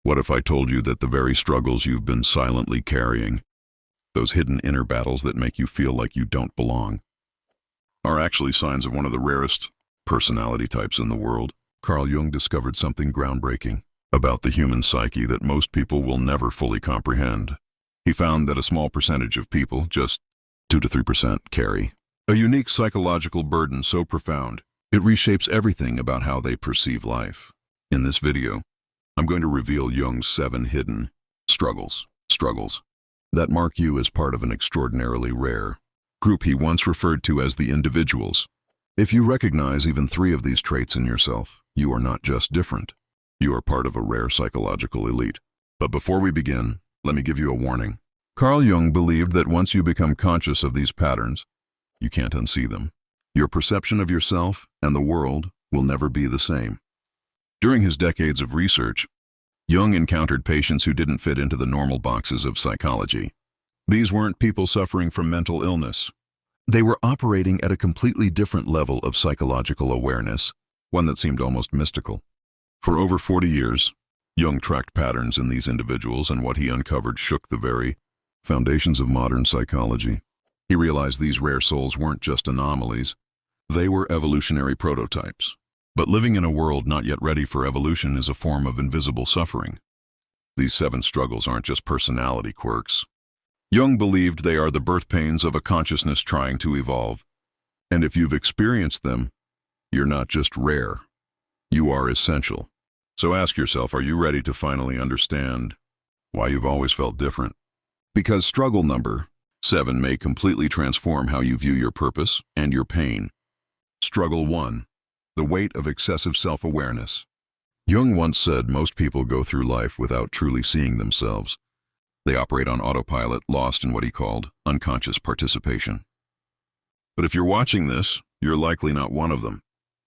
What if I told you that the very struggles you've been silently carrying, those hidden inner battles that make you feel like you don't belong, are actually signs of one of the rarest personality types in the world? Carl Jung discovered something groundbreaking about the human psyche that most people will never fully comprehend. He found that a small percentage of people, just 2 to 3%, carry a unique psychological burden so profound, it reshapes everything about how they perceive life. In this video, I'm going to reveal Jung's 7 hidden struggles that mark you as part of an extraordinarily rare group he once referred to as the individuals. If you recognize even 3 of these traits in yourself, you are not just different. You are part of a rare psychological elite. But before we begin, let me give you a warning. Carl Jung believed that once you become conscious of these patterns, you can't unsee them. Your perception of yourself and the world will never be the same. During his decades of research, Jung encountered patients who didn't fit into the normal boxes of psychology. These weren't people suffering from mental illness. They were operating at a completely different level of psychological awareness, one that seemed almost mystical. For over 40 years, Jung tracked patterns in these individuals, and what he uncovered shook the very foundations of modern psychology. He realized these rare souls weren't just anomalies, they were evolutionary prototypes. But living in a world not yet ready for evolution is a form of invisible suffering. These 7 struggles aren't just personality quirks. Jung believed they are the birth pains of a consciousness trying to evolve. And if you've experienced them, you're not just rare, you are essential. So ask yourself, are you ready to finally understand why you've always felt different? Because struggle number 7 may completely transform how you view your purpose and your pain. Struggle 1. The weight of excessive self-awareness. Jung once said most people go through life without truly seeing themselves. They operate on autopilot, lost in what he called unconscious participation. But if you're watching this, you're likely not one of them.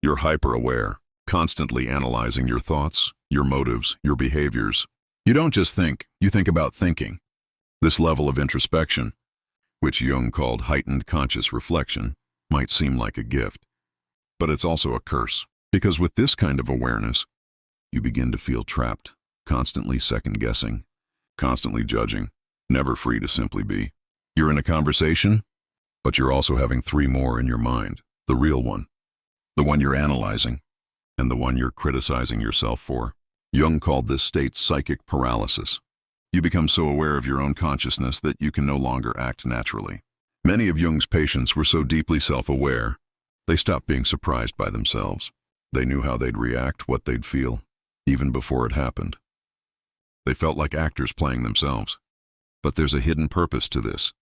You're hyper-aware, constantly analyzing your thoughts, your motives, your behaviors. You don't just think, you think about thinking. This level of introspection, which Jung called heightened conscious reflection, might seem like a gift. But it's also a curse, because with this kind of awareness, you begin to feel trapped, constantly second-guessing, constantly judging, never free to simply be. You're in a conversation, but you're also having 3 more in your mind. The real one, the one you're analyzing, and the one you're criticizing yourself for. Jung called this state psychic paralysis. You become so aware of your own consciousness that you can no longer act naturally. Many of Jung's patients were so deeply self-aware, they stopped being surprised by themselves. They knew how they'd react, what they'd feel, even before it happened. They felt like actors playing themselves. But there's a hidden purpose to this.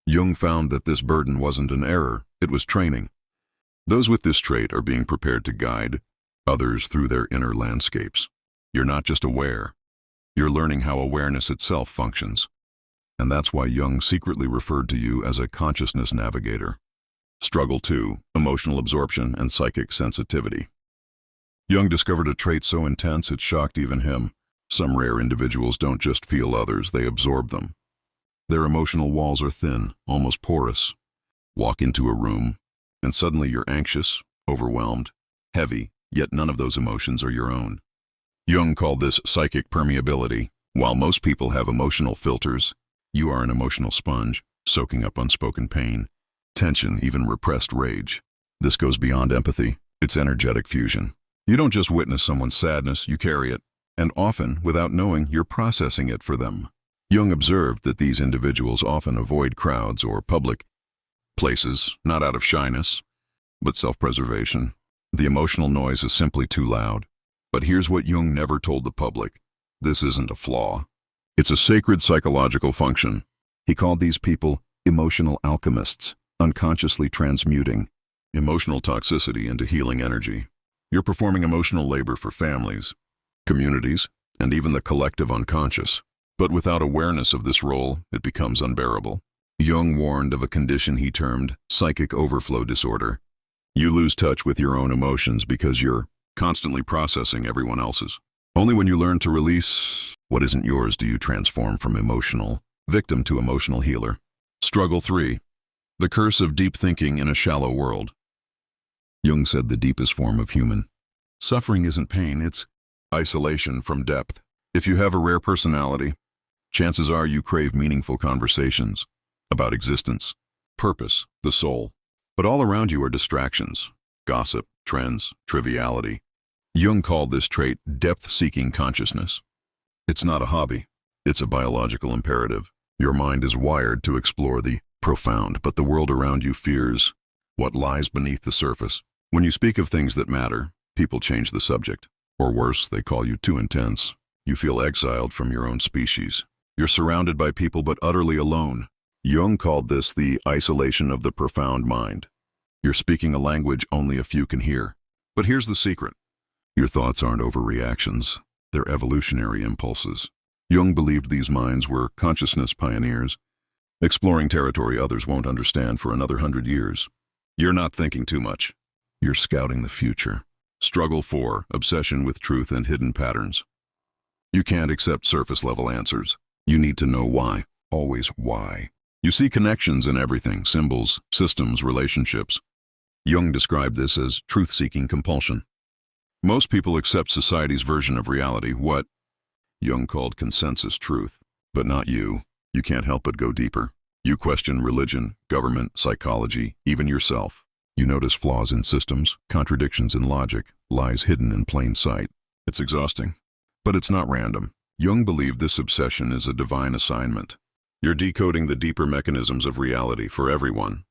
Jung found that this burden wasn't an error, it was training. Those with this trait are being prepared to guide others through their inner landscapes. You're not just aware, you're learning how awareness itself functions. And that's why Jung secretly referred to you as a consciousness navigator. Struggle 2. Emotional absorption and psychic sensitivity. Jung discovered a trait so intense it shocked even him. Some rare individuals don't just feel others, they absorb them. Their emotional walls are thin, almost porous. Walk into a room, and suddenly you're anxious, overwhelmed, heavy, yet none of those emotions are your own. Jung called this psychic permeability. While most people have emotional filters, you are an emotional sponge, soaking up unspoken pain, tension, even repressed rage. This goes beyond empathy. It's energetic fusion. You don't just witness someone's sadness, you carry it. And often, without knowing, you're processing it for them. Jung observed that these individuals often avoid crowds or public places, not out of shyness, but self-preservation. The emotional noise is simply too loud. But here's what Jung never told the public. This isn't a flaw. It's a sacred psychological function. He called these people emotional alchemists, unconsciously transmuting emotional toxicity into healing energy. You're performing emotional labor for families, communities, and even the collective unconscious. But without awareness of this role, it becomes unbearable. Jung warned of a condition he termed psychic overflow disorder. You lose touch with your own emotions because you're constantly processing everyone else's. Only when you learn to release what isn't yours do you transform from emotional victim to emotional healer. Struggle 3. The curse of deep thinking in a shallow world. Jung said the deepest form of human suffering isn't pain, it's isolation from depth. If you have a rare personality, chances are you crave meaningful conversations about existence, purpose, the soul. But all around you are distractions, gossip, trends, triviality. Jung called this trait depth-seeking consciousness. It's not a hobby, it's a biological imperative. Your mind is wired to explore the profound, but the world around you fears what lies beneath the surface. When you speak of things that matter, people change the subject. Or worse, they call you too intense. You feel exiled from your own species. You're surrounded by people but utterly alone. Jung called this the isolation of the profound mind. You're speaking a language only a few can hear. But here's the secret. Your thoughts aren't overreactions. They're evolutionary impulses. Jung believed these minds were consciousness pioneers, exploring territory others won't understand for another 100 years. You're not thinking too much. You're scouting the future. Struggle 4, obsession with truth and hidden patterns. You can't accept surface-level answers. You need to know why. Always why. You see connections in everything, symbols, systems, relationships. Jung described this as truth-seeking compulsion. Most people accept society's version of reality, what Jung called consensus truth. But not you. You can't help but go deeper. You question religion, government, psychology, even yourself. You notice flaws in systems, contradictions in logic, lies hidden in plain sight. It's exhausting. But it's not random. Jung believed this obsession is a divine assignment. You're decoding the deeper mechanisms of reality for everyone.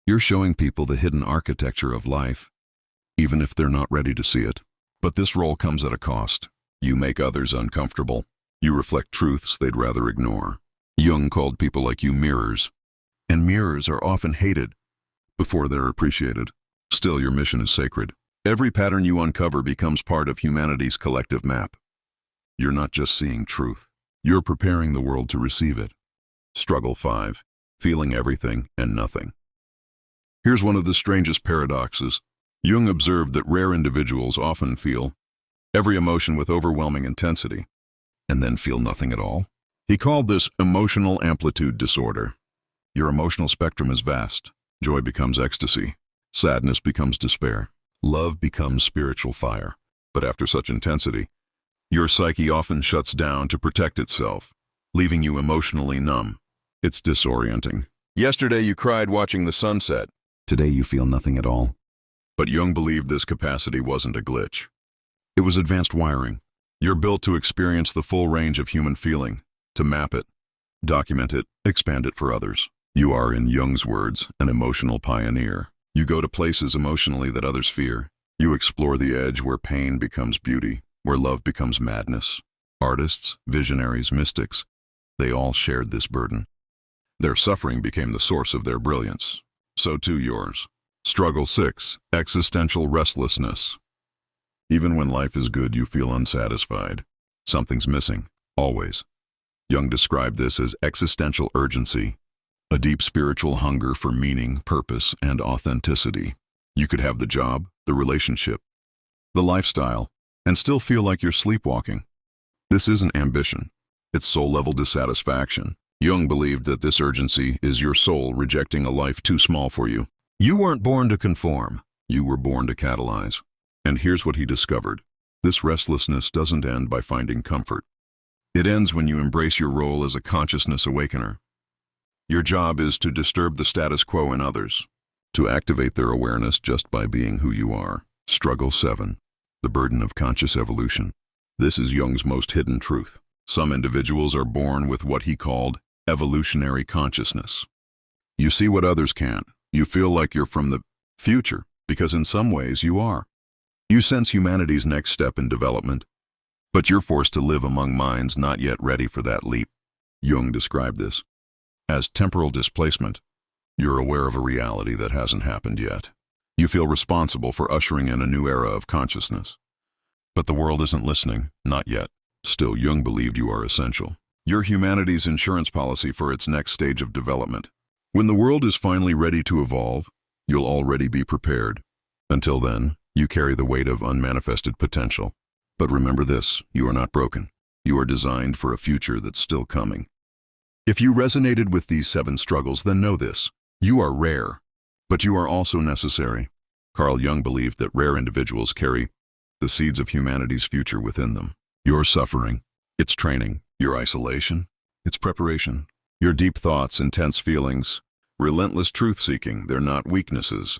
You're showing people the hidden architecture of life, even if they're not ready to see it. But this role comes at a cost. You make others uncomfortable. You reflect truths they'd rather ignore. Jung called people like you mirrors. And mirrors are often hated before they're appreciated. Still, your mission is sacred. Every pattern you uncover becomes part of humanity's collective map. You're not just seeing truth. You're preparing the world to receive it. Struggle 5. Feeling everything and nothing. Here's one of the strangest paradoxes. Jung observed that rare individuals often feel every emotion with overwhelming intensity, and then feel nothing at all. He called this emotional amplitude disorder. Your emotional spectrum is vast. Joy becomes ecstasy. Sadness becomes despair. Love becomes spiritual fire. But after such intensity, your psyche often shuts down to protect itself, leaving you emotionally numb. It's disorienting. Yesterday you cried watching the sunset. Today you feel nothing at all. But Jung believed this capacity wasn't a glitch. It was advanced wiring. You're built to experience the full range of human feeling, to map it, document it, expand it for others. You are, in Jung's words, an emotional pioneer. You go to places emotionally that others fear. You explore the edge where pain becomes beauty, where love becomes madness. Artists, visionaries, mystics, they all shared this burden. Their suffering became the source of their brilliance. So too yours. Struggle 6. Existential restlessness. Even when life is good, you feel unsatisfied. Something's missing, always. Jung described this as existential urgency, a deep spiritual hunger for meaning, purpose, and authenticity. You could have the job, the relationship, the lifestyle, and still feel like you're sleepwalking. This isn't ambition. It's soul-level dissatisfaction. Jung believed that this urgency is your soul rejecting a life too small for you. You weren't born to conform. You were born to catalyze. And here's what he discovered. This restlessness doesn't end by finding comfort. It ends when you embrace your role as a consciousness awakener. Your job is to disturb the status quo in others, to activate their awareness just by being who you are. Struggle 7. The burden of conscious evolution. This is Jung's most hidden truth. Some individuals are born with what he called evolutionary consciousness. You see what others can't. You feel like you're from the future, because in some ways you are. You sense humanity's next step in development, but you're forced to live among minds not yet ready for that leap. Jung described this as temporal displacement. You're aware of a reality that hasn't happened yet. You feel responsible for ushering in a new era of consciousness. But the world isn't listening, not yet. Still, Jung believed you are essential. You're humanity's insurance policy for its next stage of development. When the world is finally ready to evolve, you'll already be prepared. Until then, you carry the weight of unmanifested potential. But remember this, you are not broken. You are designed for a future that's still coming. If you resonated with these 7 struggles, then know this. You are rare, but you are also necessary. Carl Jung believed that rare individuals carry the seeds of humanity's future within them. Your suffering, It's training. Your isolation. It's preparation. Your deep thoughts, intense feelings, relentless truth-seeking, they're not weaknesses.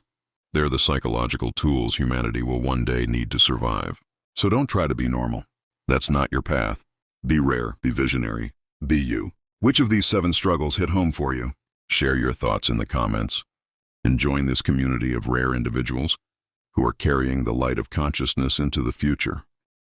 They're the psychological tools humanity will one day need to survive. So don't try to be normal. That's not your path. Be rare, be visionary, be you. Which of these 7 struggles hit home for you? Share your thoughts in the comments. And join this community of rare individuals who are carrying the light of consciousness into the future.